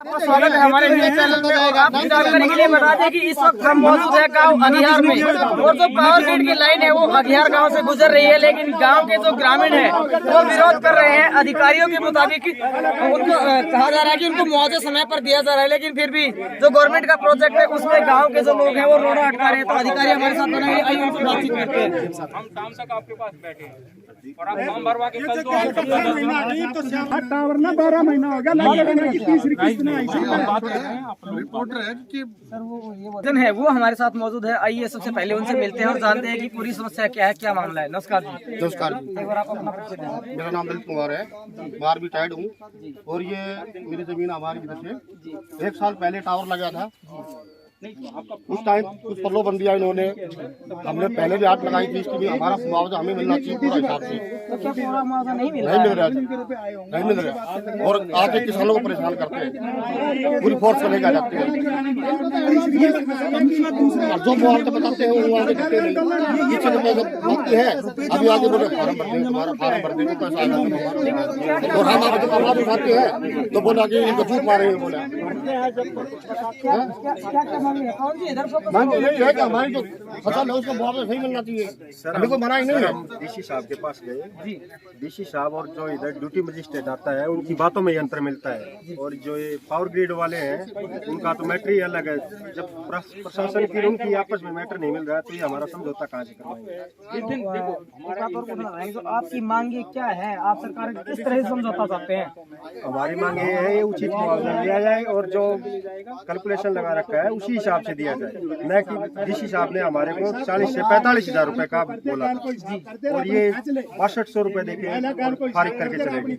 आपका स्वागत है हमारे न्यूज चैनल में। और आपकी जानकारी के लिए बता दें कि इस वक्त हम मौजूद है गांव अघियार में, और जो पावर ग्रिड की लाइन है वो अघियार गांव से गुजर रही है, लेकिन गांव के जो ग्रामीण है वो विरोध कर रहे हैं। अधिकारियों के मुताबिक उनको कहा जा रहा है कि उनको मुआवजा समय पर दिया जा रहा है, लेकिन फिर भी जो गवर्नमेंट का प्रोजेक्ट है उसमें गाँव के जो लोग हैं वो रोड़ा अटका रहे हैं। तो अधिकारी हमारे साथ बने, आइए उनसे बातचीत करते हैं। हम शाम तक आपके पास बैठे हैं और आप फॉर्म भरवा के कल टावर ना 12 महीना हो गया, तीसरी किस्त में जन है वो हमारे साथ मौजूद है। आइए सबसे पहले उनसे मिलते हैं और जानते हैं कि पूरी समस्या क्या है, क्या मामला है। नमस्कार जी। नमस्कार जी, एक बार आप अपना परिचय दें। मेरा नाम दलित कुमार है, बाहर भी टाइड हूँ और ये मेरी जमीन हमारी इधर से 1 साल पहले टावर लगा था। उस टाइम कुछ प्रलोभन इन्होंने, हमने पहले भी आग लगाई थी इसकी भी, हमारा मुआवजा हमें मिलना चाहिए पूरा हिसाब से। तो क्या पूरा मुआवजा नहीं मिल रहा? नहीं मिल रहा और आके किसानों को परेशान करते हैं, पूरी फोर्स को लेकर जाते हैं। जो मुआवजा बताते हैं वो आगे देते नहीं, पीछे होती है। अभी आगे बोले फार्म भर देंगे, तुम्हारा फार्म भर देंगे, पैसा आएगा। और हम आगे आवाज उठाते हैं तो बोला कि इनको झूठ मारेंगे। बोला मांगे यही है कि हमारी जो फसल है उसको मुआवजा सही मिलना चाहिए, हमें कोई मना ही नहीं है। डीसी साहब के पास गए, डीसी साहब और जो इधर ड्यूटी मजिस्ट्रेट आता है उनकी बातों में यंत्र मिलता है, और जो ये पावर ग्रिड वाले हैं उनका तो मैटर ही अलग है। जब प्रशासन की उनकी आपस में मैटर नहीं मिल रहा है तो ये हमारा समझौता कहाँ से करवाएंगे। तो आपकी मांगे क्या है? आप सरकार किस तरह से समझौता चाहते हैं? हमारी मांग ये है उचित मुआवजा दिया जाए और जो कैलकुलेशन लगा रखा है उसी हिसाब से दिया जाए, न कि डीसी साहब ने हमारे को 40 से 45 हजार रुपए का बोला था और ये 6200 रुपए देके फारिग करके चलेगी।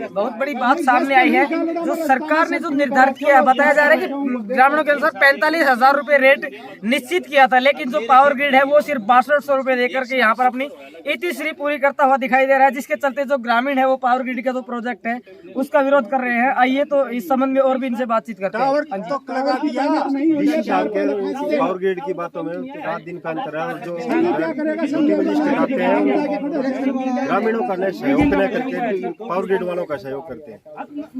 बहुत बड़ी बात सामने आई है। जो सरकार ने जो निर्धारित किया है, बताया जा रहा है कि ग्रामीणों के अनुसार 45,000 रुपए रेट निश्चित किया था, लेकिन जो पावर ग्रिड है वो सिर्फ 6200 रुपए देकर के यहाँ पर अपनी इतिश्री पूरी करता हुआ दिखाई दे रहा है, जिसके चलते जो ग्रामीण है वो पावर ग्रिड का जो प्रोजेक्ट है उसका विरोध कर रहे हैं। आइए तो इस संबंध में और भी इनसे बातचीत करते हैं। डीसी साहब के पावर ग्रिड की बातों में रात दिन का अंतर है, और जो ड्यूटी मजिस्ट्रेट आते हैं ग्रामीणों का सहयोग न करके पावर ग्रिड वालों का सहयोग करते हैं,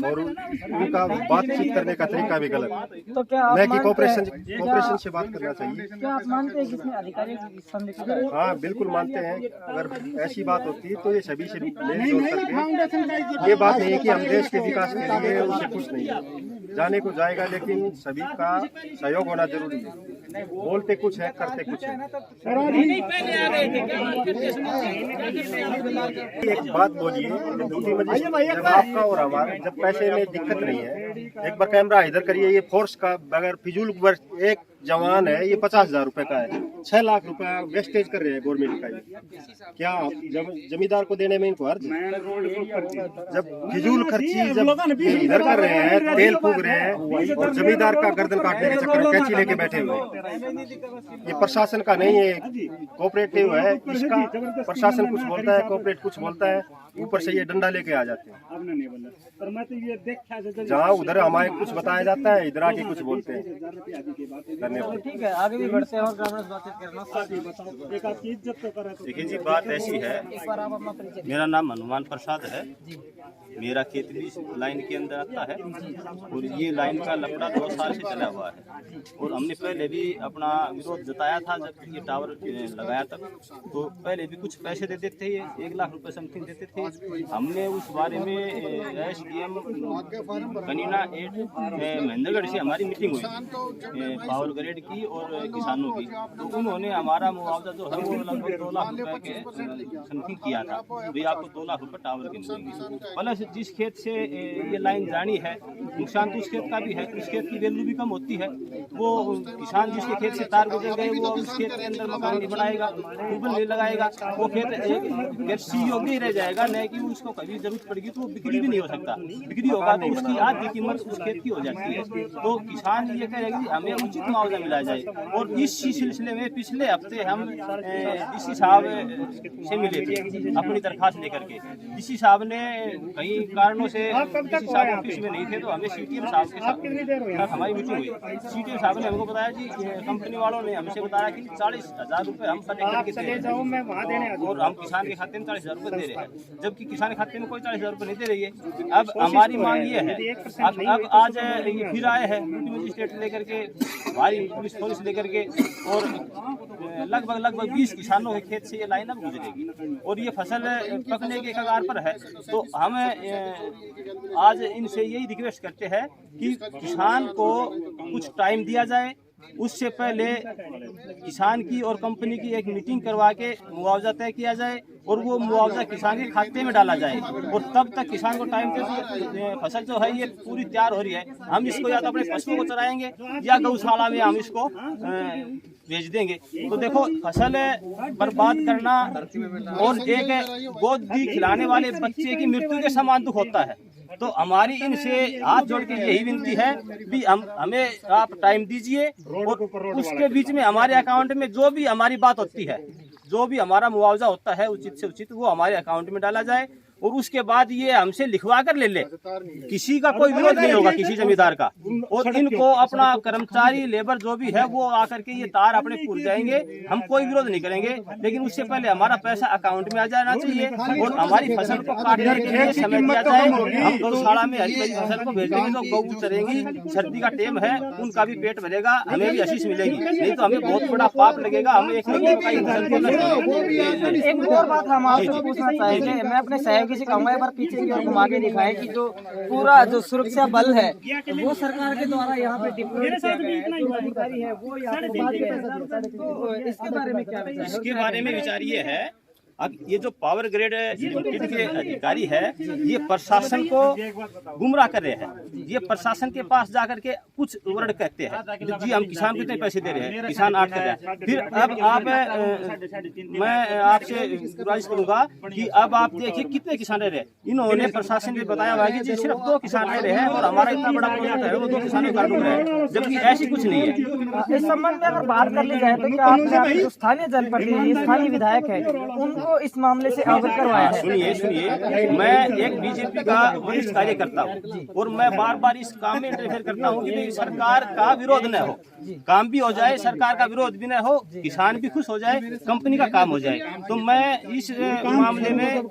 और उनका बातचीत करने का तरीका भी गलत है। तो क्या न कि कोऑपरेशन से बात करना चाहिए। क्या आप मानते हैं कि इसमें अधिकारियों की संलिप्तता है? हाँ बिल्कुल मानते हैं। अगर ऐसी बात होती तो ये सभी से मेल जोल करके, ये बात नहीं है कि हम देश के विकास के लिए उससे कुछ नहीं है, जाने को जाएगा, लेकिन सभी का सहयोग होना जरूरी है। बोलते कुछ है करते कुछ है। एक बात बोलिए, ड्यूटी मजिस्ट्रेट जब आपका और हमारा जब पैसे में दिक्कत नहीं है, एक बार कैमरा इधर करिए, ये फोर्स का बगैर फिजूल एक जवान है, ये 50,000 रुपए का है, 6 लाख रुपए वेस्टेज कर रहे हैं गवर्नमेंट का। क्या जब जमींदार को देने में इनको हर्ज? जब फिजूल खर्ची जब इधर कर रहे हैं, तेल फूक रहे हैं, और जमींदार का गर्दन काटने के चक्कर में कैंची लेके बैठे हुए हैं। ये प्रशासन का नहीं है, कोऑपरेटिव है। इसका प्रशासन कुछ बोलता है, कोऑपरेट कुछ बोलता है, ऊपर से ये डंडा लेके आ जाते हैं। जहाँ उधर हमारे कुछ बताया जाता है, इधर आके कुछ बोलते हैं। धन्यवाद। ठीक है, आगे भी बढ़ते हैं और ग्रामीण बातचीत करना। देखिए जी, बात ऐसी है, एक बार आप अपना परिचय। मेरा नाम हनुमान प्रसाद है, मेरा खेत भी इस लाइन के अंदर आता है, और ये लाइन का लफड़ा 2 साल से चला हुआ है, और हमने पहले भी अपना विरोध जताया था जब ये टावर लगाया तब, तो पहले भी कुछ पैसे देते थे, 1 लाख रुपए समथिंग देते थे। हमने उस बारे में SDM कनीना 8 महेंद्रगढ़ से हमारी मीटिंग हुई पावर ग्रिड की और किसानों की, तो उन्होंने हमारा मुआवजा जो है वो लगभग 2 लाख रुपए के समथिंग किया था। भाई आपको 2 लाख रुपए टावर के मिलेंगे, प्लस जिस खेत से ये लाइन जानी है नुकसान तो उस खेत का भी है, उस खेत की वैल्यू भी कम होती है। वो किसान जिसके खेत से तार गुजर गए वो उस खेत के अंदर मकान नहीं बनाएगा, ट्यूबवेल नहीं लगाएगा, वो खेत कृषि योग्य ही रह जाएगा, न कि उसको कभी जरूरत पड़ेगी तो बिक्री भी नहीं हो सकता। बिक्री होगा तो उसकी आधी कीमत उस खेत की हो जाती है। तो किसान ये कह रहे हैं कि हमें उचित मुआवजा मिला जाए, और इस सिलसिले में पिछले हफ्ते हम डीसी साहब से मिले थे अपनी दरखास्त लेकर के। डीसी साहब ने कई कारणों से डीसी साहब ऑफिस में नहीं थे, तो हमें हमें CTM साहब के साथ हमारी मीटिंग हुई। CTM साहब ने हमको बताया जी, कंपनी वालों ने हमसे बताया कि 40,000 रुपये हम कलेक्ट करके दे रहे हैं और हम किसान के खाते में 40,000 रुपये दे रहे हैं, जबकि किसान के खाते में कोई 40,000 रुपये नहीं दे रही है। अब हमारी मांग ये है, अब आज ये फिर आए हैं मजिस्ट्रेट लेकर के, भारी पुलिस फोर्स लेकर के, और लगभग 20 किसानों के खेत से ये लाइन अब गुजरेगी और ये फसल पकने के कगार पर है। तो हम आज इनसे यही रिक्वेस्ट करते हैं कि किसान को कुछ टाइम दिया जाए, उससे पहले किसान की और कंपनी की एक मीटिंग करवा के मुआवजा तय किया जाए और वो मुआवजा किसान के खाते में डाला जाए, और तब तक किसान को टाइम पे फसल जो है ये पूरी तैयार हो रही है, हम इसको या तो अपने पशुओं को चराएंगे या गौशाला में हम इसको भेज देंगे। तो देखो, फसल बर्बाद करना और एक गोदी खिलाने वाले बच्चे की मृत्यु के समान दुख होता है। तो हमारी इनसे हाथ जोड़ के यही विनती है भी हमें आप टाइम दीजिए और उसके बीच में हमारे अकाउंट में जो भी हमारी बात होती है, जो भी हमारा मुआवजा होता है उचित से उचित, वो हमारे अकाउंट में डाला जाए और उसके बाद ये हमसे लिखवा कर ले ले। किसी का कोई विरोध नहीं होगा, किसी जमींदार का, और इनको अपना कर्मचारी लेबर जो भी है वो आकर के ये तार अपने पूर जाएंगे, हम कोई विरोध नहीं करेंगे, लेकिन उससे पहले हमारा पैसा अकाउंट में आ जाना चाहिए और हमारी फसल को काटने के लिए समय दिया जाए। हम गौशाला में हरी भरी फसल को भेजेंगे, जो गौ चरेंगी, सर्दी का टाइम है, उनका भी पेट भरेगा, हमें भी आशीष मिलेगी, नहीं तो हमें बहुत बड़ा पाप लगेगा। हमें एक और बात हम आपसे पूछना चाहेंगे, मैं अपने सहयोगी से कहूँगा एक बार पीछे की ओर घुमा के दिखाएं कि जो पूरा जो सुरक्षा बल है वो सरकार के द्वारा यहाँ पे डिप्लॉयड किया गया है, जो अधिकारी है वो यहाँ पे भेजे गए हैं। तो इसके बारे में क्या विचार है? इसके बारे में विचार ये है, अब ये जो पावर ग्रेड लिमिटेड के अधिकारी है ये प्रशासन को गुमराह कर रहे हैं। ये प्रशासन के पास जाकर के कुछ वर्ड कहते हैं जी हम किसान को इतने पैसे दे रहे हैं, किसान आठ कर रहे हैं। फिर अब आप मैं आपसे गुजारिश करूंगा कि अब आप देखिए कितने किसान रह रहे हैं। इन्होंने प्रशासन ने बताया हुआ है कि जी सिर्फ 2 किसान रह रहे हैं और हमारा इतना बड़ा प्रोजेक्ट है वो 2 किसानों का डूब रहा है, जबकि ऐसी कुछ नहीं है। इस संबंध में अगर बात कर ली जाए तो क्या आपने जो स्थानीय जनप्रतिनिधि, स्थानीय विधायक है, उनको इस मामले से अवगत करवाया है? सुनिए, मैं एक बीजेपी का वरिष्ठ कार्यकर्ता हूँ और मैं बार इस काम में इंटरफेयर करता हूँ कि सरकार का विरोध न हो, काम भी हो जाए, सरकार का विरोध भी न हो, किसान भी खुश हो जाए, कंपनी का काम हो जाए। तो मैं इस मामले में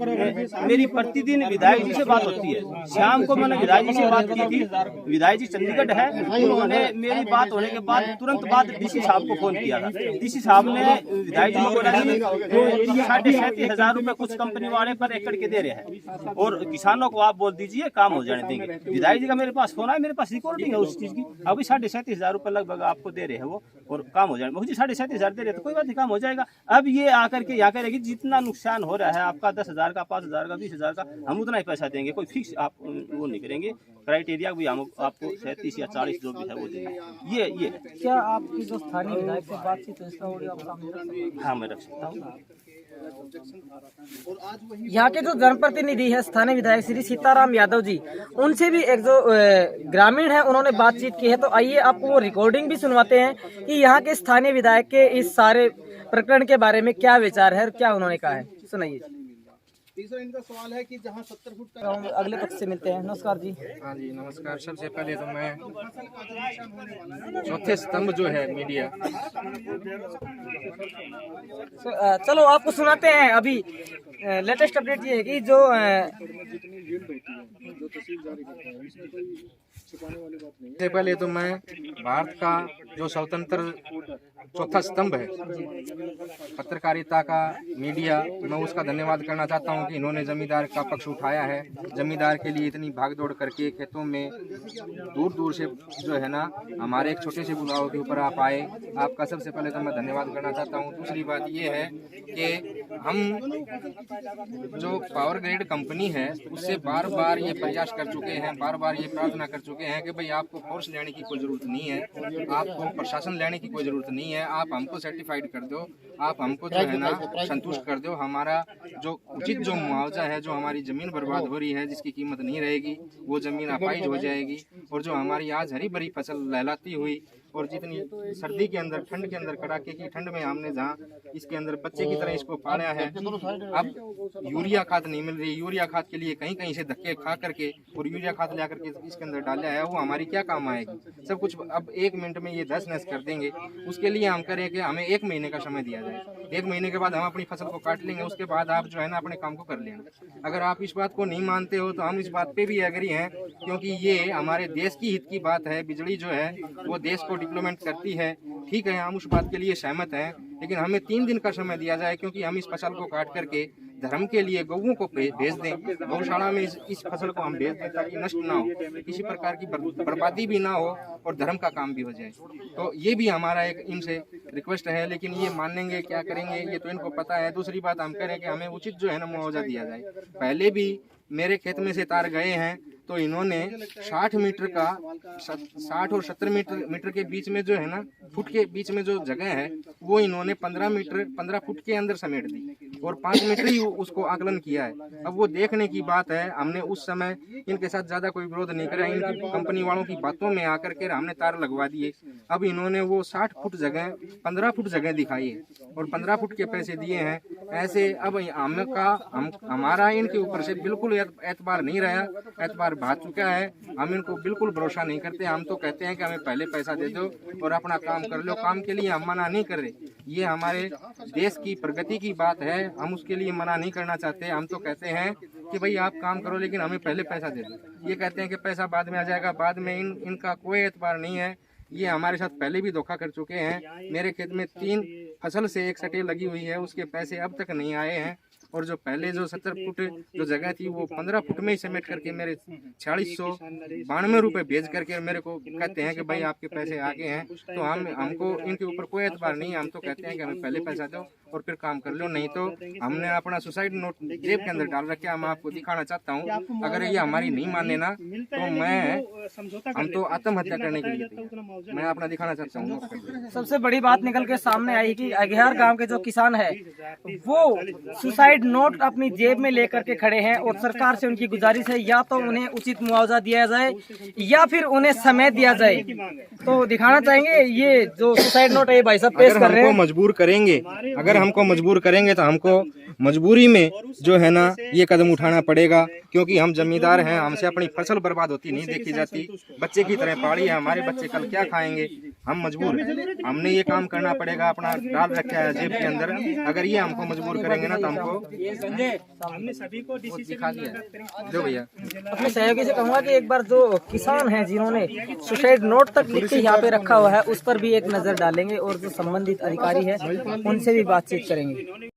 मेरी प्रतिदिन विधायक जी से बात होती है। शाम को मैंने विधायक जी से बात की थी, विधायक जी चंडीगढ़ है, उन्होंने मेरी बात होने के बाद तुरंत बाद DC साहब को फोन किया था। DC साहब ने विधायक जी को बोला कि 37,500 रुपए कुछ कंपनी वाले पर एकड़ के दे रहे हैं और किसानों को आप बोल दीजिए काम हो जाने देंगे। विधायक जी का मेरे पास फोन है, मेरे पास रिकॉर्डिंग है उस चीज की। अभी 37,500 रुपए लगभग आपको दे रहे हैं वो और काम हो जाएगा। मुझे 37,500 दे रहे तो कोई बात नहीं, काम हो जाएगा। अब ये आकर के यहाँ करेगी जितना नुकसान हो रहा है आपका 10,000 का, 5,000 का, 20,000 का, हम उतना ही पैसा देंगे, कोई फिक्स आप वो नहीं करेंगे। क्राइटेरिया भी हम आपको 37 या 40 जो भी है वो देंगे। ये क्या आपकी जो स्थानीय विधायक से बातचीत है इसका ऑडियो आप सामने रख सकते हैं? हाँ मैं रख सकता हूँ। यहाँ के जो जनप्रतिनिधि है स्थानीय विधायक श्री सीताराम यादव जी, उनसे भी एक जो ग्रामीण है उन्होंने बातचीत की है। तो आइए आपको वो रिकॉर्डिंग भी सुनवाते हैं कि यहाँ के स्थानीय विधायक के इस सारे प्रकरण के बारे में क्या विचार है और क्या उन्होंने कहा है, सुनाइए। तीसरा इनका सवाल है कि जहाँ 70 फुट का अगले पक्ष से मिलते हैं। नमस्कार जी। हाँ जी नमस्कार। सबसे पहले तो मैं चौथे स्तंभ जो है मीडिया, चलो आपको सुनाते हैं। अभी लेटेस्ट अपडेट ये है कि जो सबसे पहले तो मैं भारत का जो स्वतंत्र चौथा स्तंभ है पत्रकारिता का, मीडिया, मैं उसका धन्यवाद करना चाहता हूं कि इन्होंने जमींदार का पक्ष उठाया है। जमींदार के लिए इतनी भागदौड़ करके खेतों में दूर दूर से जो है ना हमारे एक छोटे से बुलाव के ऊपर आप आए, आपका सबसे पहले तो मैं धन्यवाद करना चाहता हूं। दूसरी बात ये है कि हम जो पावर ग्रिड कंपनी है उससे बार बार ये प्रयास कर चुके हैं, बार बार ये प्रार्थना कर चुके हैं कि भाई आपको फोर्स लेने की कोई ज़रूरत नहीं है, आपको प्रशासन लेने की कोई ज़रूरत नहीं है, आप हमको सर्टिफाइड कर दो, आप हमको जो है ना संतुष्ट कर दो। हमारा जो उचित जो मुआवजा है, जो हमारी ज़मीन बर्बाद हो रही है जिसकी कीमत नहीं रहेगी, वो ज़मीन अपाइज हो जाएगी और जो हमारी आज हरी भरी फसल लहलाती हुई और जितनी सर्दी के अंदर, ठंड के अंदर, कड़ाके की ठंड में हमने जहाँ इसके अंदर बच्चे की तरह इसको पाला है, अब यूरिया खाद नहीं मिल रही। यूरिया खाद के लिए कहीं कहीं से धक्के खा करके और यूरिया खाद ला करके इसके अंदर डाला है, वो हमारी क्या काम आएगी। सब कुछ अब 1 मिनट में ये धस नस कर देंगे। उसके लिए हम करें कि हमें 1 महीने का समय दिया जाए। 1 महीने के बाद हम अपनी फसल को काट लेंगे, उसके बाद आप जो है ना अपने काम को कर लेना। अगर आप इस बात को नहीं मानते हो तो हम इस बात पे भी एग्री हैं, क्योंकि ये हमारे देश की हित की बात है। बिजली जो है वो देश को डेवलपमेंट करती है, ठीक है, हम उस बात के लिए सहमत हैं, लेकिन हमें 3 दिन का समय दिया जाए, क्योंकि हम इस फसल को काट करके धर्म के लिए गौओं को भेज दें, गौशाला में इस फसल को हम भेज दें, ताकि नष्ट ना हो, किसी प्रकार की बर्बादी भी ना हो और धर्म का काम भी हो जाए। तो ये भी हमारा एक इनसे रिक्वेस्ट है, लेकिन ये मानेंगे क्या करेंगे ये तो इनको पता है। दूसरी बात हम करें कि हमें उचित जो है ना मुआवजा दिया जाए। पहले भी मेरे खेत में से तार गए हैं, तो इन्होंने 60 मीटर का 60 और 70 मीटर के बीच में जो है ना, फुट के बीच में जो जगह है वो इन्होंने 15 फुट के अंदर समेट दी और 5 मीटर ही उसको आकलन किया है। अब वो देखने की बात है, हमने उस समय इनके साथ ज्यादा कोई विरोध नहीं करा, इनकी कंपनी वालों की बातों में आकर के हमने तार लगवा दिए। अब इन्होंने वो 60 फुट जगह 15 फुट जगह दिखाई है और 15 फुट के पैसे दिए हैं। ऐसे अब हमारा इनके ऊपर से बिल्कुल एतबार नहीं रहा, एतबार भाग चुका है। हम इनको बिल्कुल भरोसा नहीं करते। हम तो कहते हैं कि हमें पहले पैसा दे दो और अपना काम कर लो। काम के लिए हम मना नहीं कर रहे, ये हमारे देश की प्रगति की बात है, हम उसके लिए मना नहीं करना चाहते। हम तो कहते हैं कि भाई आप काम करो, लेकिन हमें पहले पैसा दे दो। ये कहते हैं कि पैसा बाद में आ जाएगा, बाद में इनका कोई एतबार नहीं है। ये हमारे साथ पहले भी धोखा कर चुके हैं। मेरे खेत में 3 फसल से 1 सटे लगी हुई है, उसके पैसे अब तक नहीं आए हैं। और जो पहले जो 70 फुट जो जगह थी वो 15 फुट में ही समेट करके मेरे 4692 रुपये भेज करके मेरे को कहते हैं कि भाई आपके पैसे आ गए हैं। तो हमको इनके ऊपर कोई एतबार नहीं है। हम तो कहते हैं कि हमें पहले पैसा दो और फिर काम कर लो, नहीं तो हमने अपना सुसाइड नोट जेब के अंदर डाल रखे। मैं आपको दिखाना चाहता हूँ, अगर ये हमारी नहीं माने ना तो हम तो आत्महत्या करने के लिए मैं अपना दिखाना चाहता हूँ। सबसे बड़ी बात निकल के सामने आई कि अघियार गांव के जो किसान है वो सुसाइड नोट अपनी जेब में लेकर के खड़े हैं और सरकार से उनकी गुजारिश है या तो उन्हें उचित मुआवजा दिया जाए या फिर उन्हें समय दिया जाए। तो दिखाना चाहेंगे ये जो सुसाइड नोट है भाई साहब पेश कर रहे हैं। मजबूर करेंगे, अगर हमको मजबूर करेंगे तो हमको मजबूरी में जो है ना ये कदम उठाना पड़ेगा, क्योंकि हम जमींदार हैं, हमसे अपनी फसल बर्बाद होती नहीं देखी जाती। बच्चे की तरह पाली है, हमारे बच्चे कल क्या खाएंगे, हम मजबूर हैं, हमने ये काम करना पड़ेगा। अपना डाल रखा है जेब के अंदर, अगर ये हमको मजबूर करेंगे ना तो हमको दिखा दिया। जो भैया अपने सहयोगी से कहूँगा कि एक बार जो किसान हैं जिन्होंने सुसाइड नोट तक लिख के यहाँ पे रखा हुआ है उस पर भी एक नजर डालेंगे और जो संबंधित अधिकारी है उनसे भी बातचीत करेंगे।